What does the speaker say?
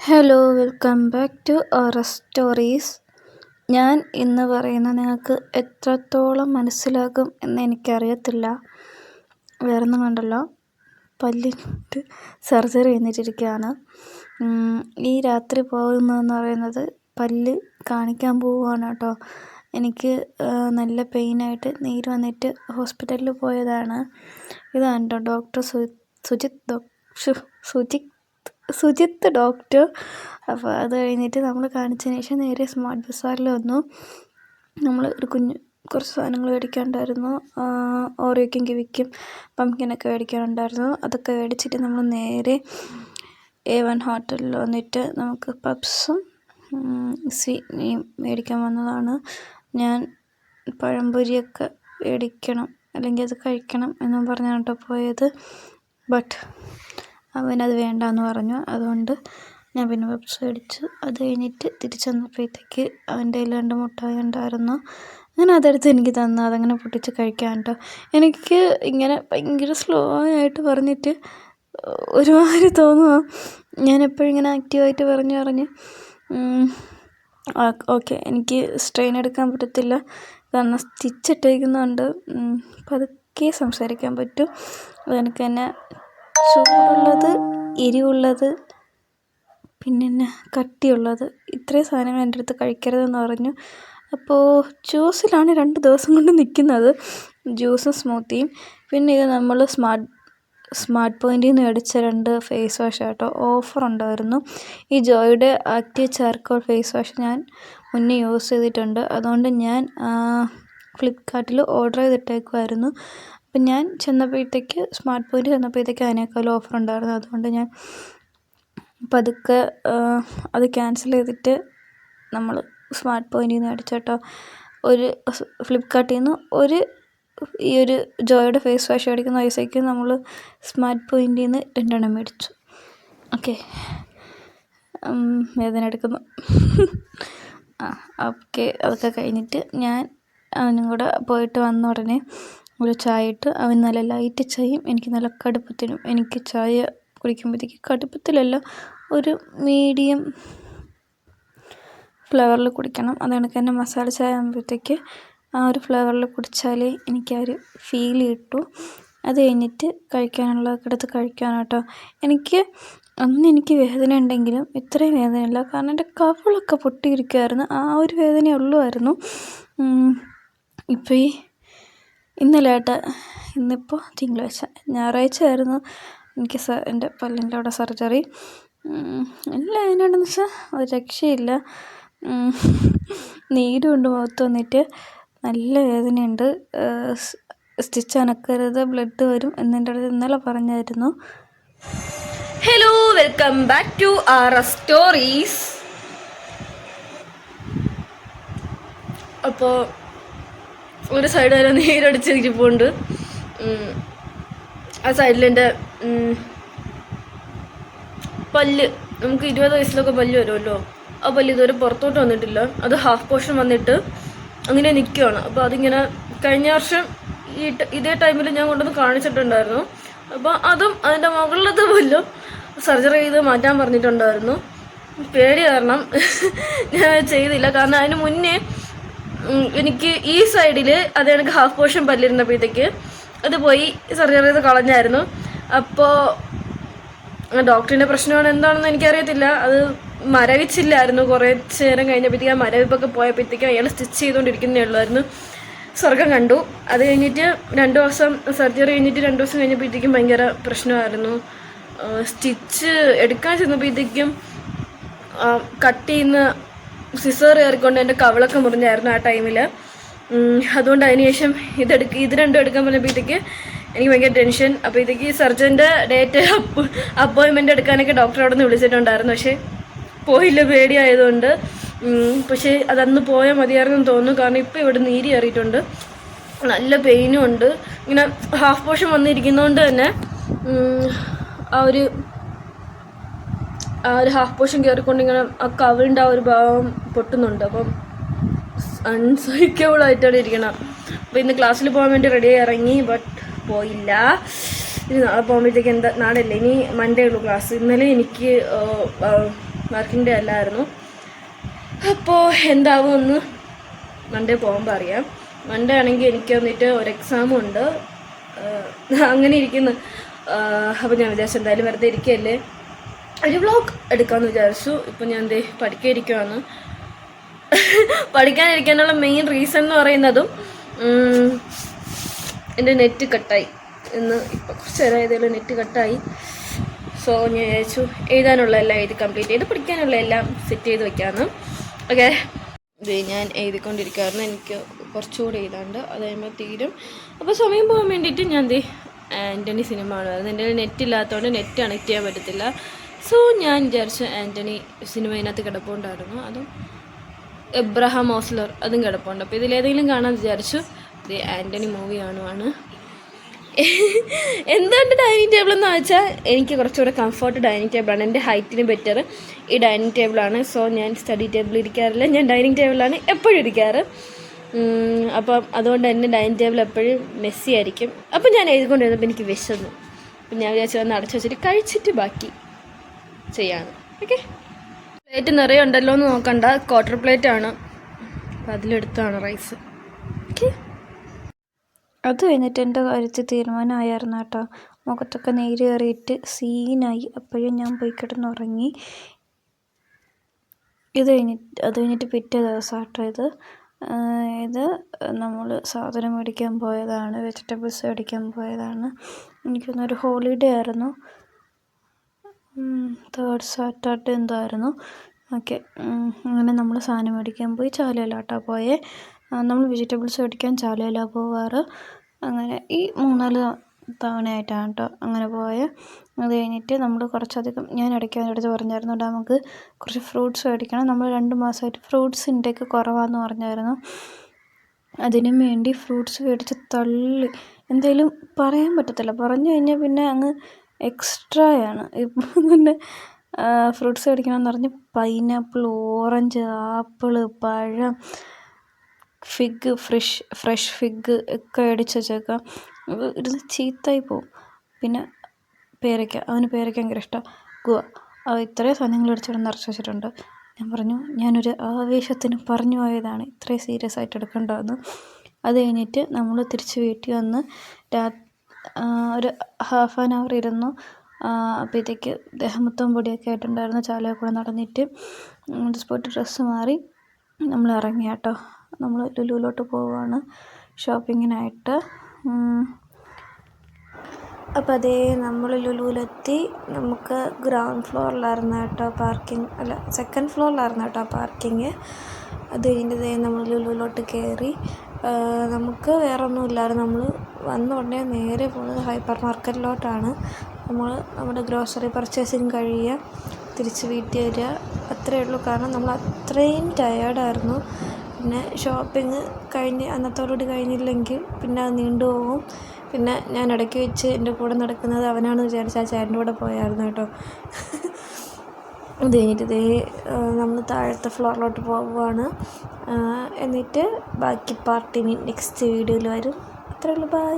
Hello, welcome back to our stories. ഞാൻ ഇന്ന് പറയുന്ന നിങ്ങൾക്ക് എത്രത്തോളം മനസ്സിലാകും എന്ന് എനിക്കറിയത്തില്ല. വേറൊന്നും കണ്ടല്ലോ, പല്ലിൻ്റെ സർജറി കഴിഞ്ഞിട്ടിരിക്കുകയാണ്. ഈ രാത്രി പോകുന്നതെന്ന് പറയുന്നത് പല്ല് കാണിക്കാൻ പോവുകയാണ് കേട്ടോ. എനിക്ക് നല്ല പെയിനായിട്ട് നീര് വന്നിട്ട് ഹോസ്പിറ്റലിൽ പോയതാണ്. ഇതാണ് കേട്ടോ ഡോക്ടർ സുജിത്ത് ഡോക്ടർ. അപ്പോൾ അത് കഴിഞ്ഞിട്ട് നമ്മൾ കാണിച്ചതിന് ശേഷം നേരെ സ്മാർട്ട് ബസാറിൽ വന്നു. നമ്മൾ കുറച്ച് സാധനങ്ങൾ മേടിക്കാനുണ്ടായിരുന്നു. ഓറിയോയ്ക്കും കിവിക്കും പംകിനൊക്കെ മേടിക്കാനുണ്ടായിരുന്നു. അതൊക്കെ മേടിച്ചിട്ട് നമ്മൾ നേരെ A1 ഹോട്ടലിൽ വന്നിട്ട് നമുക്ക് പപ്സും സ്വീറ്റ്നിയും മേടിക്കാൻ വന്നതാണ്. ഞാൻ പഴംപൊരിയൊക്കെ മേടിക്കണം, അല്ലെങ്കിൽ അത് കഴിക്കണം എന്നും പറഞ്ഞാണ് കേട്ടോ പോയത്. ബട്ട് അവനത് വേണ്ടാന്ന് പറഞ്ഞു. അതുകൊണ്ട് ഞാൻ പിന്നെ പപ്സ് മേടിച്ചു. അത് കഴിഞ്ഞിട്ട് തിരിച്ചു വന്നപ്പോഴത്തേക്ക് അവൻ്റെ കയ്യിൽ 2 മുട്ടായി ഉണ്ടായിരുന്നു. അങ്ങനെ അതെടുത്ത് എനിക്ക് തന്നു. അതങ്ങനെ പൊട്ടിച്ച് കഴിക്കാൻ കേട്ടോ. എനിക്ക് ഇങ്ങനെ ഭയങ്കര സ്ലോ ആയിട്ട് പറഞ്ഞിട്ട് ഒരുമാതിരി തോന്നുക. ഞാനെപ്പോഴും ഇങ്ങനെ ആക്റ്റീവായിട്ട് പറഞ്ഞ് ഓക്കെ, എനിക്ക് സ്ട്രെയിൻ എടുക്കാൻ പറ്റത്തില്ല, കാരണം സ്റ്റിച്ച് ഇട്ടേക്കുന്നതുകൊണ്ട് പതുക്കെ സംസാരിക്കാൻ പറ്റും. അതെനിക്ക് തന്നെ ചൂടുള്ളത്, എരിവുള്ളത്, പിന്നെ കട്ടിയുള്ളത്, ഇത്രയും സാധനങ്ങൾ എൻ്റെ അടുത്ത് കഴിക്കരുതെന്ന് പറഞ്ഞു. അപ്പോൾ ജ്യൂസിലാണ് 2 ദിവസം കൊണ്ട് നിൽക്കുന്നത്, ജ്യൂസും സ്മൂത്തിയും. പിന്നെ ഇത് നമ്മൾ സ്മാർട്ട് പോയിൻറ്റിൽ നിന്ന് മേടിച്ച 2 ഫേസ് വാഷ് കേട്ടോ. ഓഫർ ഉണ്ടായിരുന്നു. ഈ ജോയുടെ ആക്റ്റീവ് ചാർക്കോൾ ഫേസ് വാഷ് ഞാൻ മുന്നേ യൂസ് ചെയ്തിട്ടുണ്ട്. അതുകൊണ്ട് ഞാൻ ഫ്ലിപ്കാർട്ടിൽ ഓർഡർ ചെയ്തിട്ടേക്കുമായിരുന്നു. അപ്പം ഞാൻ സ്മാർട്ട് പോയിൻറ്റ് ചെന്നപ്പോഴത്തേക്ക് അതിനേക്കാളും ഓഫർ ഉണ്ടായിരുന്നു. അതുകൊണ്ട് ഞാൻ പതുക്കെ അത് ക്യാൻസൽ ചെയ്തിട്ട് നമ്മൾ സ്മാർട്ട് പോയിൻറ്റിൽ നിന്ന് മേടിച്ചു കേട്ടോ. ഫ്ലിപ്കാർട്ടിൽ നിന്ന് ഈ ഒരു ജോയുടെ ഫേസ് വാഷ് മേടിക്കുന്ന പൈസയ്ക്ക് നമ്മൾ സ്മാർട്ട് പോയിൻറ്റിൽ നിന്ന് 2 എണ്ണം മേടിച്ചു. ഓക്കെ, വേദന എടുക്കുന്നു. ഓക്കെ, അതൊക്കെ കഴിഞ്ഞിട്ട് ഞാൻ അവനും കൂടെ പോയിട്ട് വന്ന ഉടനെ ഒരു ചായ ഇട്ട്. അവൻ നല്ല ലൈറ്റ് ചായയും എനിക്ക് നല്ല കടുപ്പത്തിലും. എനിക്ക് ചായ കുടിക്കുമ്പോഴത്തേക്ക് കടുപ്പത്തിലല്ല, ഒരു മീഡിയം ഫ്ലേവറിൽ കുടിക്കണം. അതാണ് തന്നെ മസാല ചായ ആകുമ്പോഴത്തേക്ക് ആ ഒരു ഫ്ലേവറിൽ കുടിച്ചാലേ എനിക്ക് ആ ഒരു ഫീൽ കിട്ടൂ. അത് കഴിഞ്ഞിട്ട് കഴിക്കാനുള്ളതൊക്കെ എടുത്ത് കഴിക്കാനാട്ടോ. എനിക്ക് വേദന ഉണ്ടെങ്കിലും ഇത്രയും വേദനയില്ല, കാരണം എൻ്റെ കവിളൊക്കെ പൊട്ടിയിരിക്കുമായിരുന്നു. ആ ഒരു വേദനയേ ഉള്ളുമായിരുന്നു. ഇപ്പോൾ ഇന്നിപ്പോൾ തിങ്കളാഴ്ച, ഞായറാഴ്ച ആയിരുന്നു എനിക്ക് എൻ്റെ പല്ലിൻ്റെ അവിടെ സർജറി. എല്ലാം അതിനുണ്ടെന്ന് വെച്ചാൽ ഒരു രക്ഷയില്ല. നീരും ഉണ്ട് മുഖത്ത് വന്നിട്ട്, നല്ല വേദനയുണ്ട്. സ്റ്റിച്ച് അനക്കരുത്, ബ്ലഡ് വരും എന്നെൻ്റെ അടുത്ത് ഇന്നലെ പറഞ്ഞായിരുന്നു. Hello, welcome back to our stories. അപ്പോൾ ഒരു സൈഡ് വരെ നീരടിച്ചിരിപ്പുണ്ട്. ആ സൈഡിലെൻ്റെ പല്ല്, നമുക്ക് 20 വയസ്സിലൊക്കെ പല്ല് വരുമല്ലോ, ആ പല്ല് ഇതുവരെ പുറത്തോട്ട് വന്നിട്ടില്ല. അത് ഹാഫ് പോർഷൻ വന്നിട്ട് അങ്ങനെ നിൽക്കുകയാണ്. അപ്പോൾ അതിങ്ങനെ കഴിഞ്ഞ വർഷം ഇതേ ടൈമിൽ ഞാൻ കൊണ്ടുവന്ന് കാണിച്ചിട്ടുണ്ടായിരുന്നു. അപ്പോൾ അതും അതിൻ്റെ മുകളിലത്തെ പല്ലും സർജറി ചെയ്ത് മാറ്റാൻ പറഞ്ഞിട്ടുണ്ടായിരുന്നു. പേടി കാരണം ഞാൻ ചെയ്തില്ല. കാരണം അതിന് മുന്നേ എനിക്ക് ഈ സൈഡിൽ അത് എനിക്ക് ഹാഫ് പോർഷൻ പല്ലിരുന്നപ്പോഴത്തേക്ക് അത് പോയി സർജറി ചെയ്ത് കളഞ്ഞായിരുന്നു. അപ്പോൾ ഡോക്ടറിൻ്റെ പ്രശ്നമാണ് എന്താണെന്ന് എനിക്കറിയത്തില്ല. അത് മരവിച്ചില്ലായിരുന്നു. കുറേ നേരം കഴിഞ്ഞപ്പോഴത്തേക്ക് ആ മരവിപ്പൊക്കെ പോയപ്പോഴത്തേക്കും അയാൾ സ്റ്റിച്ച് ചെയ്തുകൊണ്ടിരിക്കുന്നേ ഉള്ളായിരുന്നു. സ്വർഗം കണ്ടു. അത് കഴിഞ്ഞിട്ട് 2 ദിവസം സർജറി കഴിഞ്ഞിട്ട് 2 ദിവസം കഴിഞ്ഞപ്പോഴത്തേക്കും ഭയങ്കര പ്രശ്നമായിരുന്നു. സ്റ്റിച്ച് എടുക്കാൻ ചെന്നപ്പോഴത്തേക്കും കട്ട് ചെയ്യുന്ന സിസർ കയറിക്കൊണ്ട് എൻ്റെ കവിളൊക്കെ മുറിഞ്ഞായിരുന്നു ആ ടൈമിൽ. അതുകൊണ്ട് അതിനുശേഷം ഇത് രണ്ടും എടുക്കാൻ പറഞ്ഞപ്പോഴത്തേക്ക് എനിക്ക് ഭയങ്കര ടെൻഷൻ. അപ്പോഴത്തേക്ക് സർജൻ്റെ ഡേറ്റ് അപ്പോയിൻമെൻ്റ് എടുക്കാനൊക്കെ ഡോക്ടർ അവിടെ നിന്ന് വിളിച്ചിട്ടുണ്ടായിരുന്നു. പക്ഷേ പോയില്ല, പേടിയായതുകൊണ്ട്. പക്ഷേ അതന്ന് പോയാൽ മതിയായിരുന്നെന്ന് തോന്നുന്നു. കാരണം ഇപ്പോൾ ഇവിടെ നീര് കയറിയിട്ടുണ്ട്, നല്ല പെയിനും ഉണ്ട്. ഇങ്ങനെ ഹാഫ് പോർഷൻ വന്നിരിക്കുന്നതുകൊണ്ട് തന്നെ ആ ഒരു ഹാഫ് പോർഷൻ കയറിക്കൊണ്ട് ഇങ്ങനെ ആ കവിളിൻ്റെ ആ ഒരു ഭാഗം പൊട്ടുന്നുണ്ട്. അപ്പം അൺസഹിക്കബിളായിട്ടാണ് ഇരിക്കണം. അപ്പോൾ ഇന്ന് ക്ലാസ്സിൽ പോകാൻ വേണ്ടി റെഡിയായി ഇറങ്ങി, ബട്ട് പോയില്ല. ഇനി നാളെ പോകുമ്പോഴത്തേക്ക് നാളെ അല്ലേ, ഇനി മൺഡേ ഉള്ളൂ ക്ലാസ്. ഇന്നലെ എനിക്ക് വർക്കിംഗ് ഡേ അല്ലായിരുന്നു. അപ്പോൾ എന്താവുമെന്ന് മൺഡേ പോകുമ്പോൾ അറിയാം. മൺഡേ ആണെങ്കിൽ എനിക്ക് വന്നിട്ട് ഒരു എക്സാമും ഉണ്ട്. അങ്ങനെ ഇരിക്കുന്നു. അപ്പോൾ ഞാൻ വിചാരിച്ചു എന്തായാലും വെറുതെ ഇരിക്കുകയല്ലേ, ഒരു വ്ളോഗ് എടുക്കാമെന്ന് വിചാരിച്ചു. ഇപ്പം ഞാൻ എന്തേ പഠിക്കാനിരിക്കുവാണ്. പഠിക്കാനിരിക്കാനുള്ള മെയിൻ റീസൺ എന്ന് പറയുന്നതും എൻ്റെ നെറ്റ് കട്ടായി. ഇന്ന് ഇപ്പോൾ കുറച്ച് നേരം ഏതെങ്കിലും നെറ്റ് കട്ടായി. സോ ഞാൻ വിചാരിച്ചു എഴുതാനുള്ള എല്ലാം എഴുതി കംപ്ലീറ്റ് ചെയ്ത് പഠിക്കാനുള്ള എല്ലാം സെറ്റ് ചെയ്ത് വെക്കാമെന്ന്. ഓക്കെ, ഇത് ഞാൻ എഴുതിക്കൊണ്ടിരിക്കുകയായിരുന്നു. എനിക്ക് കുറച്ചുകൂടി എഴുതാണ്ട്, അത് കഴിയുമ്പോൾ തീരും. അപ്പോൾ സമയം പോകാൻ വേണ്ടിയിട്ട് ഞാൻ ആൻ്റണി സിനിമ കാണുമായിരുന്നു. എൻ്റെ നെറ്റ് ഇല്ലാത്തതുകൊണ്ട് നെറ്റ് കണക്ട് ചെയ്യാൻ പറ്റത്തില്ല. സോ ഞാൻ വിചാരിച്ചു ആൻ്റണി സിനിമ ഇതിനകത്ത് കിടപ്പുണ്ടായിരുന്നു, അതും എബ്രഹാം ഓസ്ലർ അതും കിടപ്പുണ്ട്. അപ്പോൾ ഇതിലേതെങ്കിലും കാണാൻ വിചാരിച്ചു. ഇത് ആൻ്റണി മൂവി കാണുവാണ്. എന്തുകൊണ്ട് ഡൈനിങ് ടേബിൾ എന്ന് വെച്ചാൽ എനിക്ക് കുറച്ചുകൂടെ കംഫർട്ട് ഡൈനിങ് ടേബിളാണ്. എൻ്റെ ഹൈറ്റിന് ബെറ്റർ ഈ ഡൈനിങ് ടേബിളാണ്. സോ ഞാൻ സ്റ്റഡി ടേബിളിൽ ഇരിക്കാറില്ല, ഞാൻ ഡൈനിങ് ടേബിളിലാണ് എപ്പോഴും ഇരിക്കാറ്. അപ്പം അതുകൊണ്ട് തന്നെ ഡൈനിങ് ടേബിൾ എപ്പോഴും മെസ്സി ആയിരിക്കും. അപ്പം ഞാൻ എഴുതിക്കൊണ്ടിരുന്നപ്പോൾ എനിക്ക് വിശന്നു. അപ്പം ഞാൻ വിചാരിച്ചു വന്ന് അടച്ചു വെച്ചിട്ട് കഴിച്ചിട്ട് ബാക്കി ചെയ്യാന്ന്. ഓക്കെ, പ്ലേറ്റ് നിറയെ ഉണ്ടല്ലോ എന്ന് നോക്കണ്ട, ക്വാർട്ടർ പ്ലേറ്റ് ആണ്. അപ്പം അതിലെടുത്താണ് റൈസ്. ഓക്കെ, അത് കഴിഞ്ഞിട്ട് എൻ്റെ കാര്യത്തിൽ തീരുമാനമായിരുന്നു കേട്ടോ. മുഖത്തൊക്കെ നീര് കയറിയിട്ട് സീനായി. അപ്പോഴും ഞാൻ പോയി കിടന്നുറങ്ങി. അത് കഴിഞ്ഞിട്ട് പിറ്റേ ദിവസം കേട്ടോ ഇത് നമ്മൾ സാധനം മേടിക്കാൻ പോയതാണ്, വെജിറ്റബിൾസ് മേടിക്കാൻ പോയതാണ്. എനിക്കൊന്നൊരു ഹോളിഡേ ആയിരുന്നു, 3rd സാറ്റർഡേ എന്തായിരുന്നു. ഓക്കെ, അങ്ങനെ നമ്മൾ സാധനം മേടിക്കാൻ പോയി. ചാലയിലാട്ടോ പോയേ. നമ്മൾ വെജിറ്റബിൾസ് മേടിക്കാൻ ചാലയിലാണ് പോവാറ്. അങ്ങനെ ഈ 3-4 തവണയായിട്ടാണ് കേട്ടോ അങ്ങനെ പോയത്. അത് കഴിഞ്ഞിട്ട് നമ്മൾ കുറച്ചധികം, ഞാൻ ഇടയ്ക്ക് അതിൻ്റെ അടുത്ത് പറഞ്ഞായിരുന്നു നമുക്ക് കുറച്ച് ഫ്രൂട്ട്സ് മേടിക്കണം. നമ്മൾ 2 മാസമായിട്ട് ഫ്രൂട്ട്സ് ഇൻടേക്ക് കുറവാണെന്ന് പറഞ്ഞായിരുന്നു. അതിനും വേണ്ടി ഫ്രൂട്ട്സ് മേടിച്ച് തള്ളി. എന്തായാലും പറയാൻ പറ്റത്തില്ല, പറഞ്ഞു കഴിഞ്ഞാൽ പിന്നെ അങ്ങ് എക്സ്ട്രായാണ്. ഇപ്പം തന്നെ ഫ്രൂട്ട്സ് മേടിക്കണമെന്ന് പറഞ്ഞ് പൈനാപ്പിൾ, ഓറഞ്ച്, ആപ്പിള്, പഴം, ഫിഗ്, ഫ്രഷ് ഫിഗ് ഒക്കെ മേടിച്ച് വെച്ചേക്കാം. ഇരുന്ന് ചീത്തയായി പോവും. പിന്നെ പേരയ്ക്ക, അവന് പേരയ്ക്ക ഭയങ്കര ഇഷ്ടമാണ്. ഗുവ, ഇത്രയും സാധനങ്ങൾ മേടിച്ചിവിടെ നിറച്ച് വെച്ചിട്ടുണ്ട്. ഞാൻ പറഞ്ഞു, ഞാനൊരു ആവേശത്തിന് പറഞ്ഞു പോയതാണ്, ഇത്രയും സീരിയസ് ആയിട്ട് എടുക്കേണ്ടതെന്ന്. അത് കഴിഞ്ഞിട്ട് നമ്മൾ തിരിച്ച് വീട്ടിൽ വന്ന് ഒരു 1/2 hour ഇരുന്നു. അപ്പോഴത്തേക്ക് ദേഹം മൊത്തം പൊടിയൊക്കെ ആയിട്ടുണ്ടായിരുന്നു. ചാലയിൽ കൂടെ നടന്നിട്ട് സ്പോട്ട് ഡ്രസ്സ് മാറി നമ്മൾ ഇറങ്ങി കേട്ടോ. നമ്മൾ ലുലുവിലോട്ട് പോവുകയാണ് ഷോപ്പിങ്ങിനായിട്ട്. അപ്പോൾ അതേ നമ്മൾ ലുലുവിലെത്തി. നമുക്ക് ഗ്രൗണ്ട് ഫ്ലോറിലായിരുന്നു കേട്ടോ പാർക്കിംഗ്, അല്ല 2nd ഫ്ലോറിലായിരുന്നു കേട്ടോ പാർക്കിങ്. അത് കഴിഞ്ഞിട്ട് നമ്മൾ ലുലുവിലോട്ട് കയറി. നമുക്ക് വേറെ ഒന്നുമില്ലായിരുന്നു. നമ്മൾ വന്ന ഉടനെ നേരെ പോകുന്നത് ഹൈപ്പർ മാർക്കറ്റിലോട്ടാണ്. നമ്മൾ നമ്മുടെ ഗ്രോസറി പർച്ചേസിങ് കഴിയുക, തിരിച്ച് വീട്ടിൽ വരിക, അത്രയേ ഉള്ളൂ. കാരണം നമ്മൾ അത്രയും ടയേർഡായിരുന്നു. പിന്നെ ഷോപ്പിംഗ് അന്നത്തോടുകൂടി കഴിഞ്ഞില്ലെങ്കിൽ പിന്നെ അത് നീണ്ടുപോകും. പിന്നെ ഞാൻ ഇടയ്ക്ക് വെച്ച് എൻ്റെ കൂടെ നടക്കുന്നത് അവനാണെന്ന് വിചാരിച്ച് ആ ചേട്ടൻ്റെ കൂടെ പോയായിരുന്നു കേട്ടോ. അത് കഴിഞ്ഞിട്ട് നമ്മൾ താഴത്തെ ഫ്ലോറിലോട്ട് പോവുകയാണ്. എന്നിട്ട് ബാക്കി പാർട്ടി നെക്സ്റ്റ് വീഡിയോയിൽ വരും. അത്രയേ ഉള്ളൂ, ബൈ.